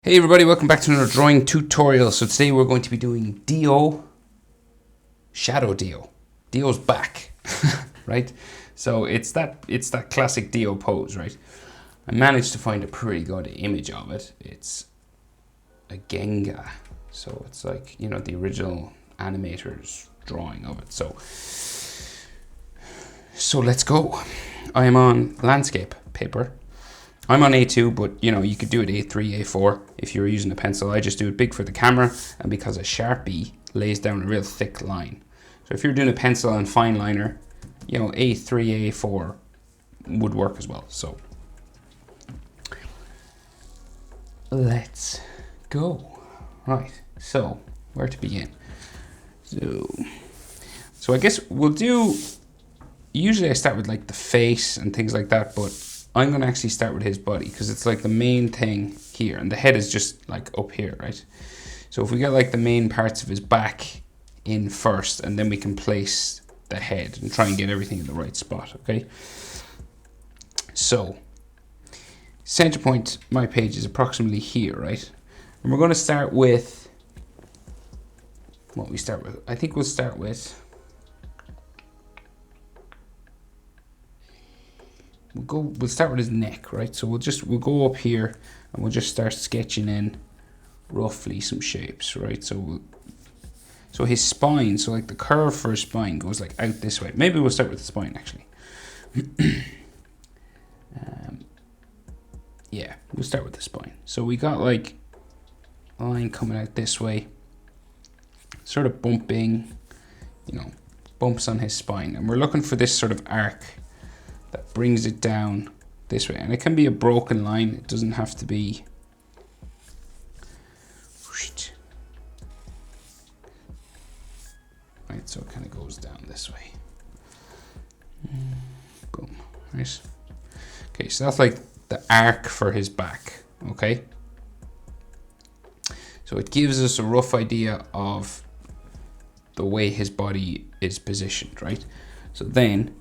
Hey everybody, welcome back to another drawing tutorial. So today we're going to be doing Dio, Shadow Dio. Dio's back, right? So it's that classic Dio pose, right? I managed to find a pretty good image of it. It's a Genga, so it's like, you know, the original animator's drawing of it. So let's go. I am on landscape paper. I'm on A2, but you know, you could do it A3, A4 if you're using a pencil. I just do it big for the camera, and because a Sharpie lays down a real thick line. So if you're doing a pencil and fine liner, you know, A3, A4 would work as well. So let's go. Right, so where to begin? So I guess we'll do, usually I start with like the face and things like that, but I'm going to actually start with his body because it's like the main thing here, and the head is just like up here, right? So if we get like the main parts of his back in first, and then we can place the head and try and get everything in the right spot, okay? So center point, my page is approximately here, right? And we're going to start with what we start with. I think we'll start with, we'll start with his neck, right? So we'll go up here and we'll just start sketching in roughly some shapes, right? So his spine, so like the curve for his spine goes like out this way. Maybe we'll start with the spine actually. Yeah, we'll start with the spine. So we got like a line coming out this way, sort of bumping, you know, bumps on his spine, and we're looking for this sort of arc that brings it down this way. And it can be a broken line, it doesn't have to be. Right, so it kind of goes down this way. Boom, right. Okay, so that's like the arc for his back, okay? So it gives us a rough idea of the way his body is positioned, right? So then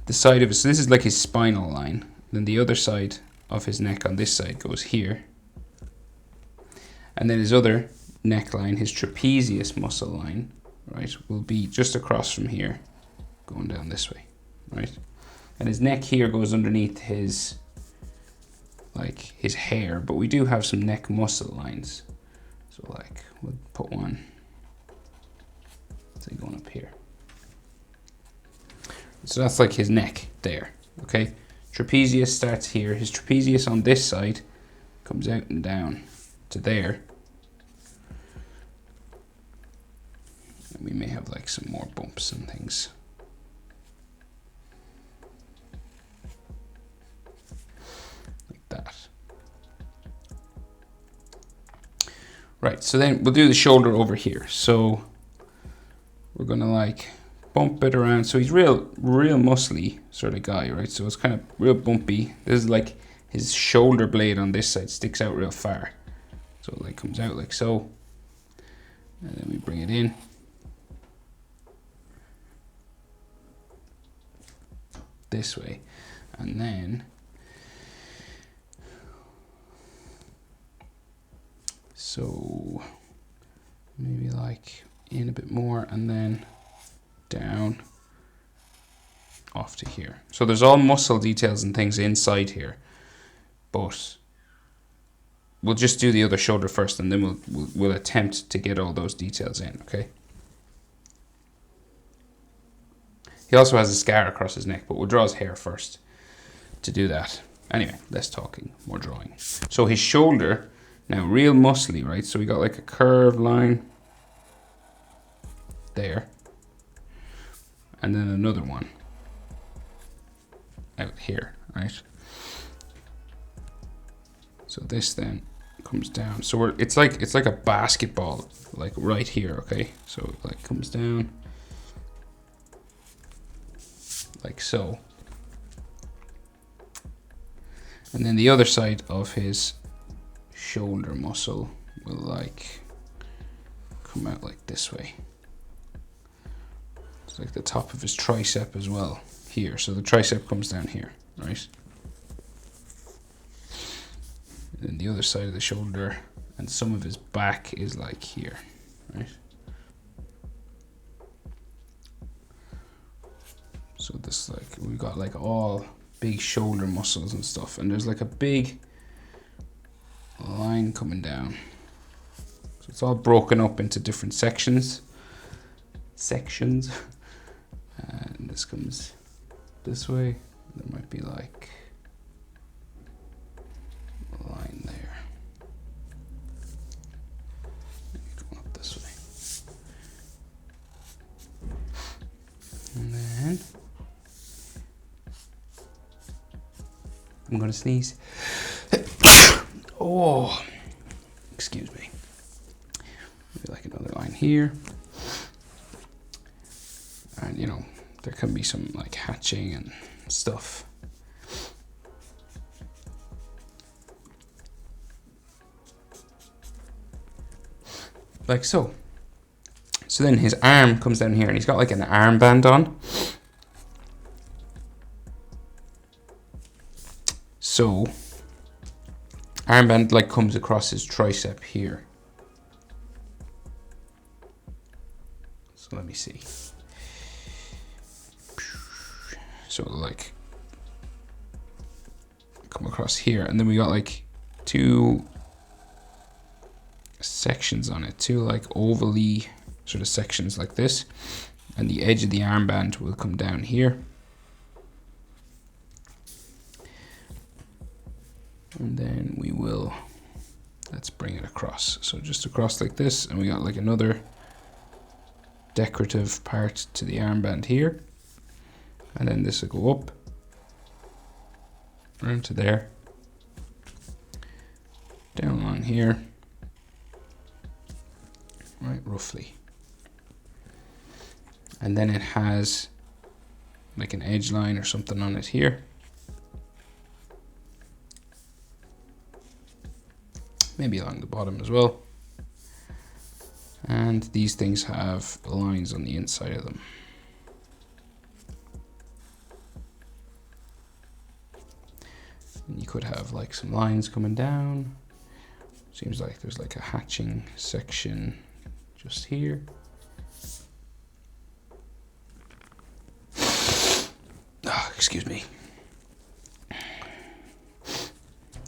the side of it, so this is like his spinal line, then the other side of his neck on this side goes here, and then his other neckline, his trapezius muscle line, right, will be just across from here, going down this way, right? And his neck here goes underneath his, like his hair, but we do have some neck muscle lines. So like, we'll put one, say going up here. So that's like his neck there, okay? Trapezius starts here. His trapezius on this side comes out and down to there. And we may have like some more bumps and things. Like that. Right, so then we'll do the shoulder over here. So we're gonna like bump it around. So he's real muscly sort of guy, right? So it's kind of real bumpy. This is like his shoulder blade on this side sticks out real far. So it like comes out like so. And then we bring it in. This way. And then so maybe like in a bit more and then down off to here. So there's all muscle details and things inside here, but we'll just do the other shoulder first, and then we'll attempt to get all those details in, okay? He also has a scar across his neck, but we'll draw his hair first to do that. Anyway, less talking, more drawing. So his shoulder, now real muscly, right? So we got like a curved line there, and then another one out here, right? So this then comes down. So it's like a basketball, like right here, okay? So it like comes down like so. And then the other side of his shoulder muscle will like come out like this way. It's like the top of his tricep as well here. So the tricep comes down here, right? And then the other side of the shoulder, and some of his back is like here, right? So this, like, we've got like all big shoulder muscles and stuff, and there's like a big line coming down. So it's all broken up into different sections. And this comes this way. There might be like a line there. Going up this way. And then I'm gonna sneeze. Oh, excuse me. Maybe like another line here. And you know, there can be some like hatching and stuff. Like so. So then his arm comes down here and he's got like an armband on. So armband like comes across his tricep here. So let me see. So like come across here, and then we got like two sections on it, two like ovally sort of sections like this, and the edge of the armband will come down here. And then we will, let's bring it across. So just across like this, and we got like another decorative part to the armband here. And then this will go up around to there, down along here, right, roughly. And then it has like an edge line or something on it here. Maybe along the bottom as well. And these things have lines on the inside of them. And you could have like some lines coming down. Seems like there's like a hatching section just here. Oh, excuse me.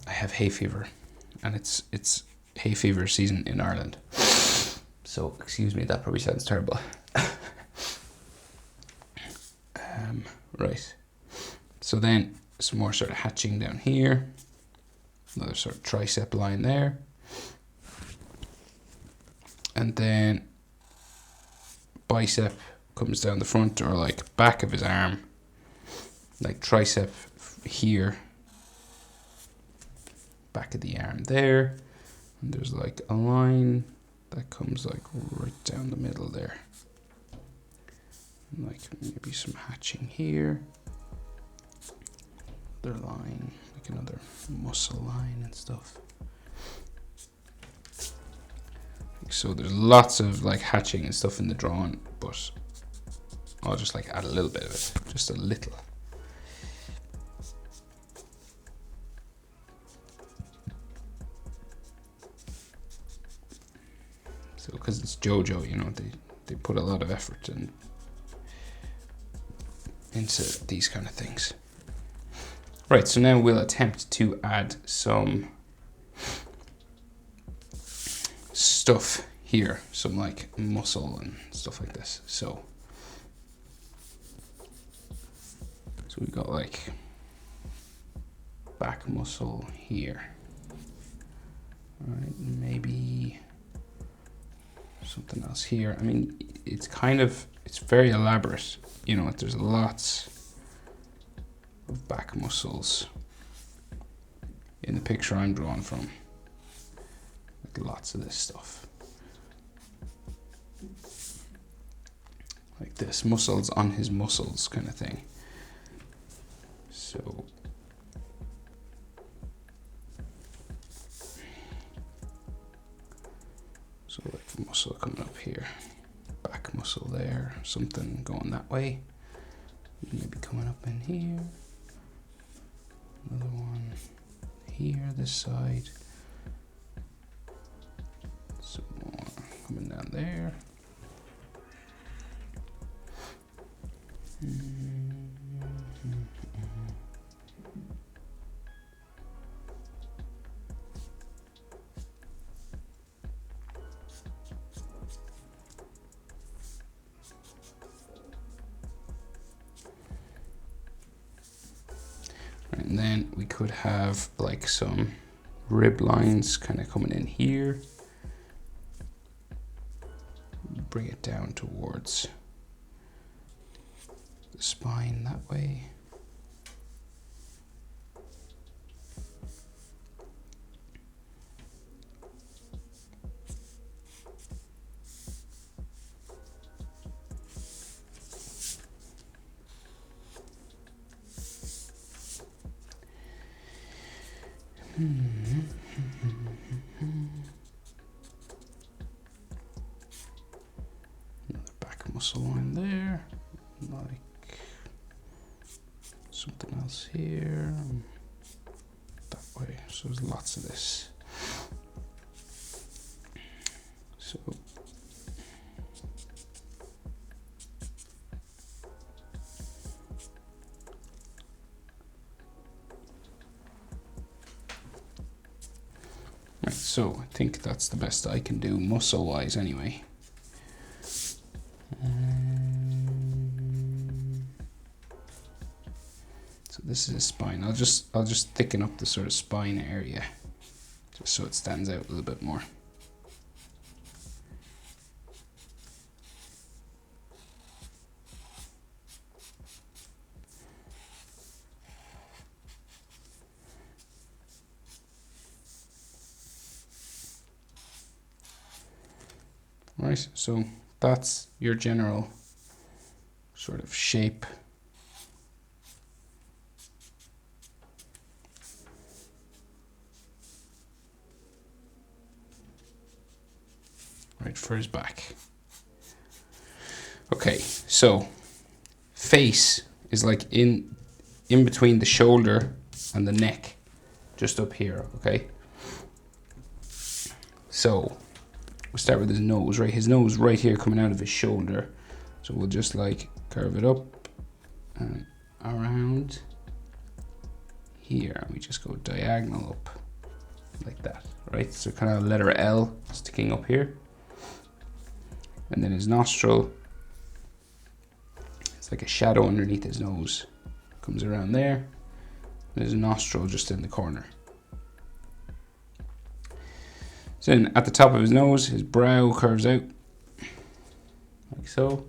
I have hay fever, and it's hay fever season in Ireland. So excuse me, that probably sounds terrible. Right. So then some more sort of hatching down here. Another sort of tricep line there. And then bicep comes down the front, or like back of his arm. Like tricep here. Back of the arm there. And there's like a line that comes like right down the middle there. And like maybe some hatching here. Another line, like another muscle line and stuff. So there's lots of like hatching and stuff in the drawing, but I'll just like add a little bit of it, just a little. So because it's JoJo, you know, they put a lot of effort into these kind of things. Right, so now we'll attempt to add some stuff here, some like muscle and stuff like this. So we've got like back muscle here. All right, maybe something else here. I mean, it's very elaborate, you know, there's lots of back muscles in the picture I'm drawing from. Like lots of this stuff. Like this, muscles on his muscles kind of thing. So like muscle coming up here, back muscle there, something going that way. Maybe coming up in here. Another one here, this side. Some more coming down there. And then we could have like some rib lines kind of coming in here. Bring it down towards the spine that way. Another back muscle line there, like something else here, that way. So there's lots of this. So right, so I think that's the best I can do muscle wise anyway. So this is a spine. I'll just thicken up the sort of spine area just so it stands out a little bit more. Right, so that's your general sort of shape. Right, for his back. Okay, so face is like in between the shoulder and the neck, just up here, okay? So we'll start with his nose, right? His nose right here coming out of his shoulder. So we'll just like curve it up and around here. And we just go diagonal up like that, right? So kind of letter L sticking up here. And then his nostril, it's like a shadow underneath his nose. Comes around there. And his nostril just in the corner. So then at the top of his nose, his brow curves out like so.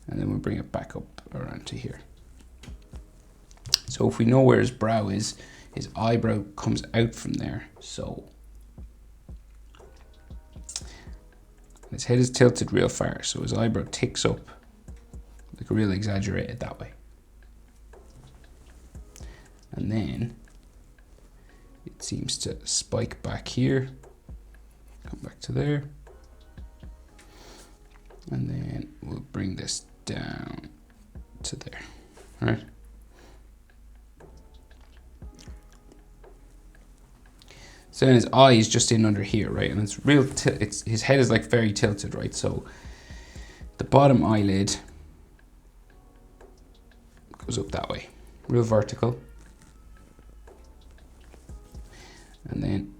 And then we'll bring it back up around to here. So if we know where his brow is, his eyebrow comes out from there, so. His head is tilted real far, so his eyebrow ticks up, like real exaggerated that way. And then it seems to spike back here, come back to there. And then we'll bring this down to there, right? So then his eye is just in under here, right? And it's real, his head is like very tilted, right? So the bottom eyelid goes up that way, real vertical. And then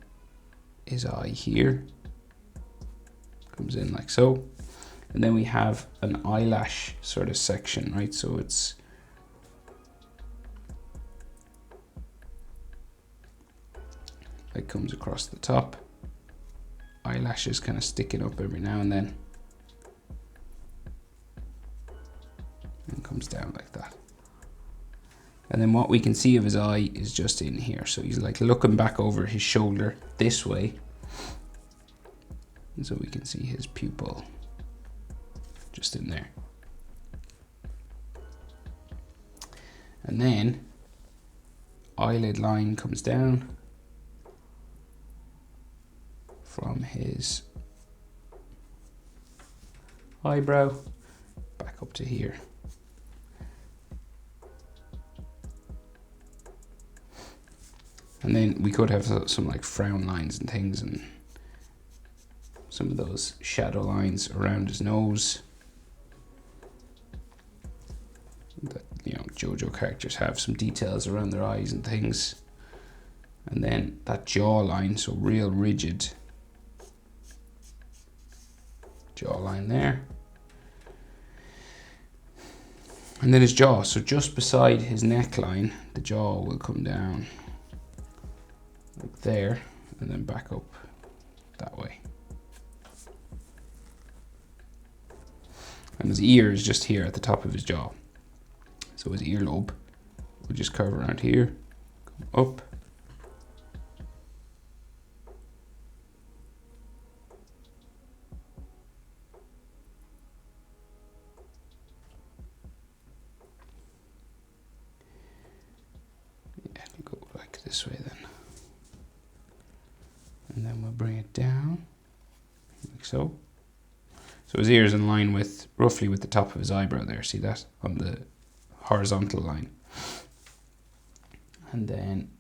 his eye here comes in like so. And then we have an eyelash sort of section, right? So it's it comes across the top. Eyelashes kind of sticking up every now and then. And comes down like that. And then what we can see of his eye is just in here. So he's like looking back over his shoulder this way. And so we can see his pupil just in there. And then eyelid line comes down from his eyebrow back up to here. And then we could have some like frown lines and things, and some of those shadow lines around his nose that, you know, JoJo characters have, some details around their eyes and things. And then that jawline, so real rigid jawline there. And then his jaw, so just beside his neckline, the jaw will come down like there, and then back up that way. And his ear is just here at the top of his jaw. So his earlobe will just curve around here, come up. Yeah, it'll go like this way then. And then we'll bring it down, like so. So his ear is in line with, roughly with the top of his eyebrow there, see that? On the horizontal line. And then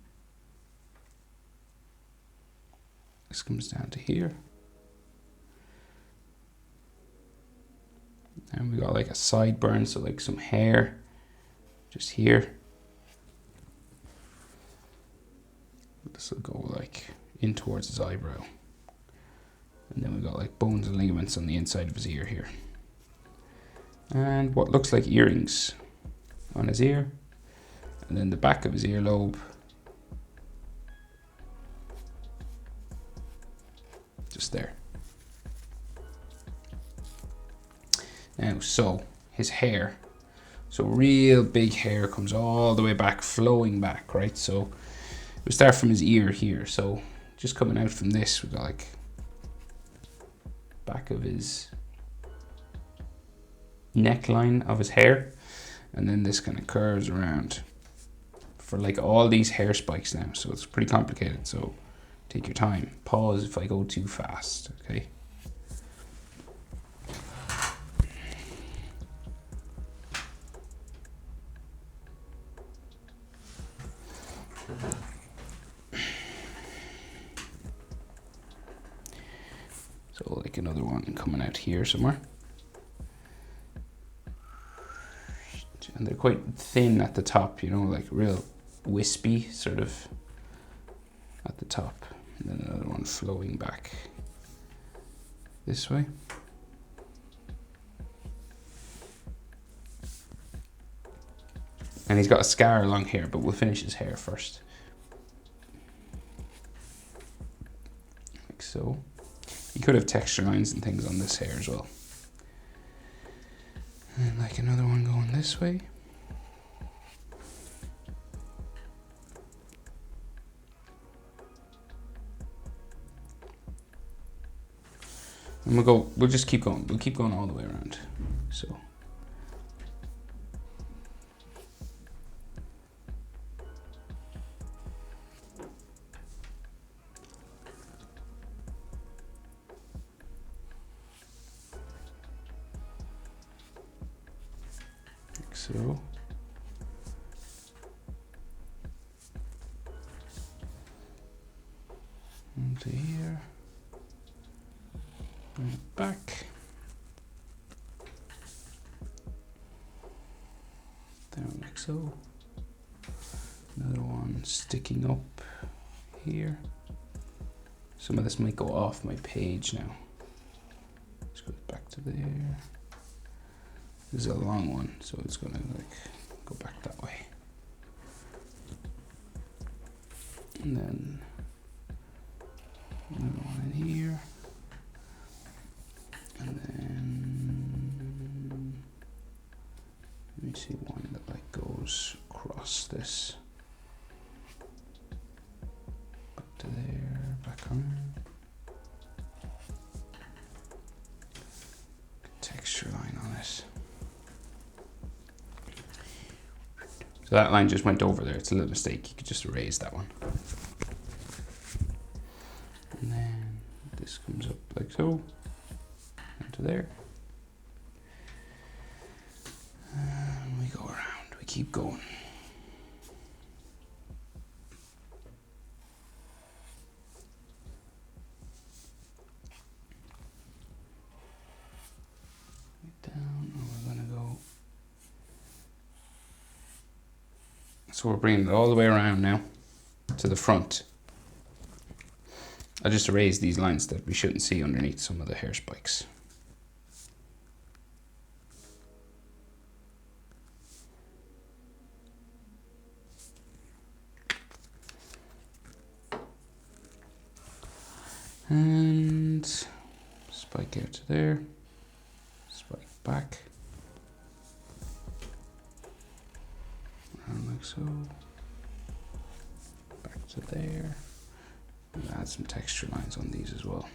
this comes down to here. And we got like a sideburn, so like some hair just here. This will go like in towards his eyebrow. And then we've got like bones and ligaments on the inside of his ear here. And what looks like earrings on his ear. And then the back of his earlobe. Just there. Now, so his hair. So real big hair comes all the way back, flowing back, right? So we start from his ear here. So just coming out from this, we've got like back of his neckline of his hair, and then this kind of curves around for like all these hair spikes now, so it's pretty complicated, so take your time. Pause if I go too fast, okay? So like another one coming out here somewhere. And they're quite thin at the top, you know, like real wispy sort of at the top. And then another one flowing back this way. And he's got a scar along here, but we'll finish his hair first. Like so. You could have texture lines and things on this hair as well. And like another one going this way. And we'll just keep going. We'll keep going all the way around. So. Like so. Into here. Bring it back. Down like so. Another one sticking up here. Some of this might go off my page now. Let's go back to there. This is a long one, so it's gonna like go back that way. And then another one in here. And then let me see one that like goes across this. Back to there, back on. Texture line on it. So that line just went over there. It's a little mistake. You could just erase that one. And then this comes up like so. Into there. And we go around. We keep going. So we're bringing it all the way around now to the front. I'll just erase these lines that we shouldn't see underneath some of the hair spikes. And spike out to there, spike back, around like so, back to there, and add some texture lines on these as well.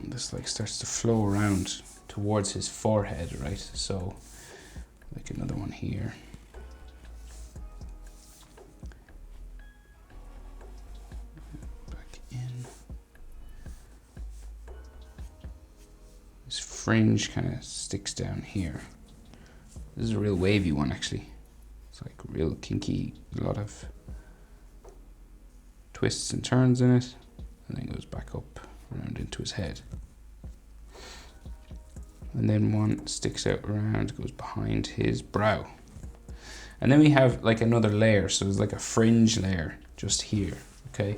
And this like starts to flow around towards his forehead, right? So like another one here. Fringe kind of sticks down here. This is a real wavy one actually. It's like real kinky, a lot of twists and turns in it, and then goes back up around into his head. And then one sticks out around, goes behind his brow. And then we have like another layer, so there's like a fringe layer just here, okay?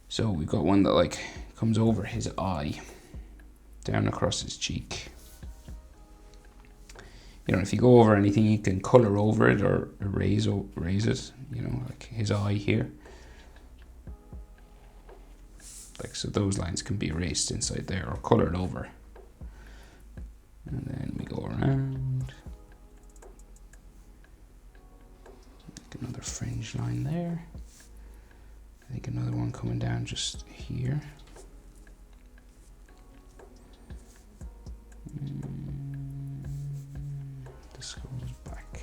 So we've got one that like comes over his eye, down across his cheek. You know, if you go over anything, you can color over it or erase it, you know, like his eye here. Like, so those lines can be erased inside there or colored over. And then we go around. Like another fringe line there. I think another one coming down just here. This goes back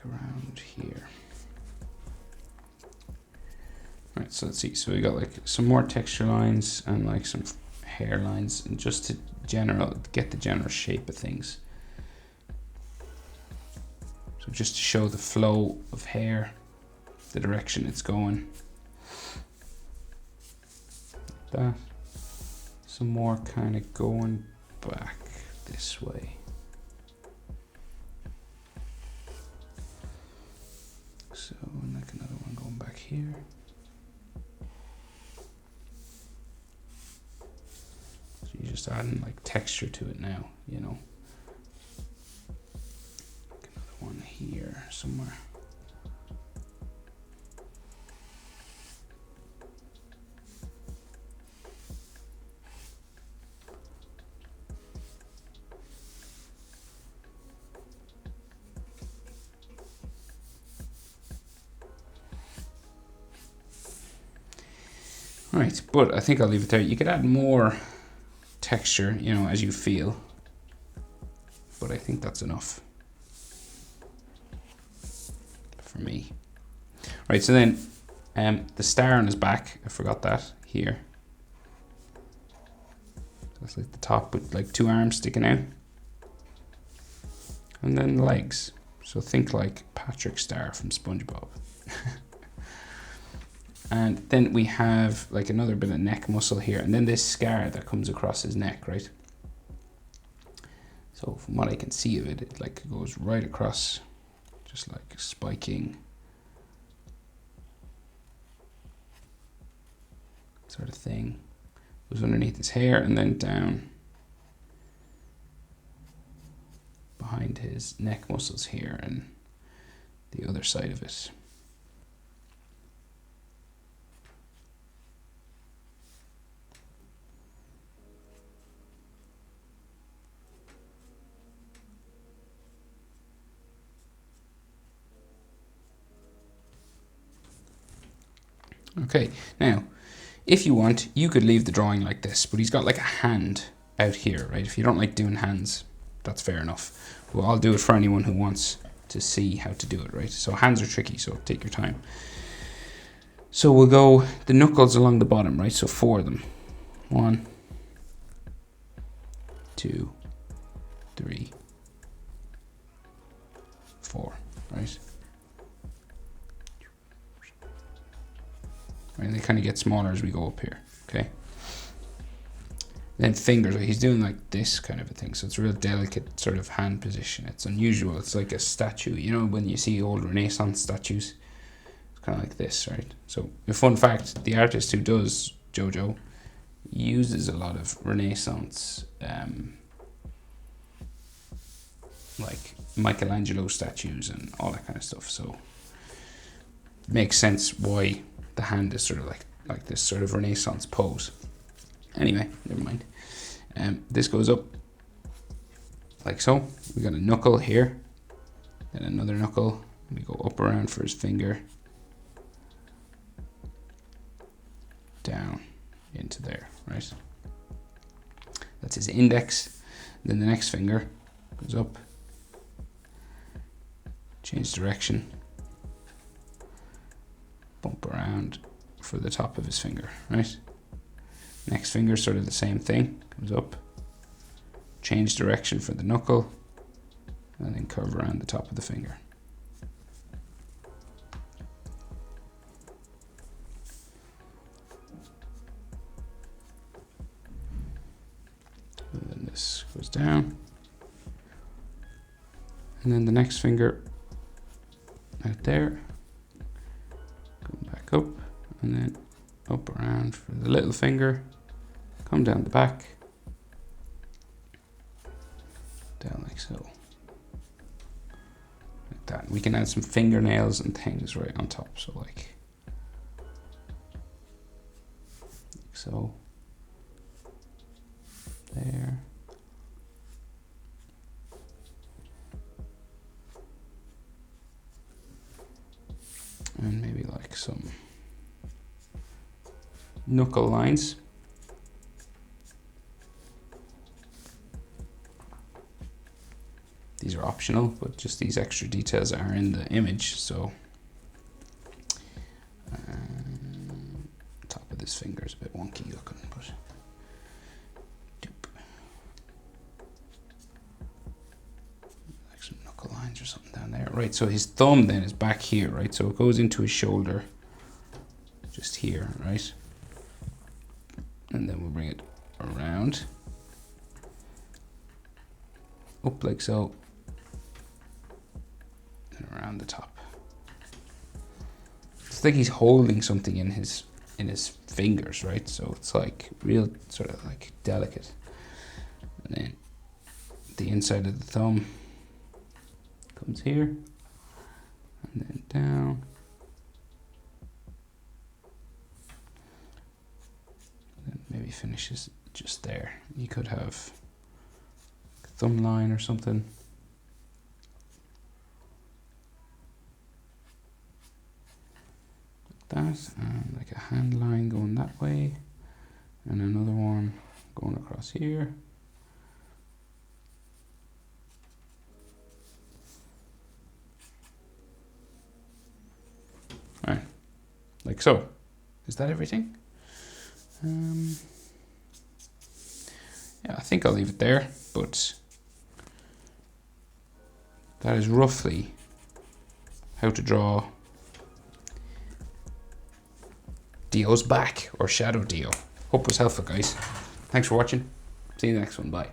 around here. Right, so let's see. So we got like some more texture lines and like some hair lines, and just to get the general shape of things. So just to show the flow of hair, the direction it's going. Like that. Some more kind of going back this way. So, and like another one going back here. So you're just adding like texture to it now, you know. Like another one here somewhere. Right, but I think I'll leave it there. You could add more texture, you know, as you feel. But I think that's enough for me. Right, so then the star on his back, I forgot that here. That's like the top with like two arms sticking out. And then legs. So think like Patrick Star from SpongeBob. And then we have like another bit of neck muscle here, and then this scar that comes across his neck, right? So from what I can see of it, it like goes right across, just like spiking sort of thing. Goes underneath his hair and then down behind his neck muscles here and the other side of it. Okay, now, if you want, you could leave the drawing like this, but he's got like a hand out here, right? If you don't like doing hands, that's fair enough. Well, I'll do it for anyone who wants to see how to do it, right? So hands are tricky, so take your time. So we'll go the knuckles along the bottom, right? So 4 of them. 1, 2, 3, 4, right? And they kind of get smaller as we go up here, okay? Then fingers, he's doing like this kind of a thing. So it's a real delicate sort of hand position. It's unusual. It's like a statue. You know, when you see old Renaissance statues, it's kind of like this, right? So a fun fact, the artist who does JoJo uses a lot of Renaissance, like Michelangelo statues and all that kind of stuff. So it makes sense why the hand is sort of like this sort of Renaissance pose. Anyway, never mind. This goes up like so. We got a knuckle here, then another knuckle. We go up around for his finger, down into there, right? That's his index. Then the next finger goes up, change direction, bump around for the top of his finger, right? Next finger, sort of the same thing, comes up, change direction for the knuckle, and then curve around the top of the finger. And then this goes down, and then the next finger out there, come back up, and then up around for the little finger, come down the back, down like so, like that. We can add some fingernails and things right on top, so like so, there, and maybe like some knuckle lines. These are optional, but just these extra details are in the image. So top of this finger is a bit wonky looking, but like some knuckle lines or something down there. Right, so his thumb then is back here, right? So it goes into his shoulder, just here, right? And then we'll bring it around, up like so, and around the top. It's like he's holding something in his fingers, right? So it's like real sort of like delicate. And then the inside of the thumb comes here, and then down. Maybe finishes just there. You could have a thumb line or something. Like that, and like a hand line going that way, and another one going across here. All right, like so. Is that everything? Yeah, I think I'll leave it there, but that is roughly how to draw Dio's back, or Shadow Dio. Hope it was helpful, guys. Thanks for watching. See you in the next one. Bye.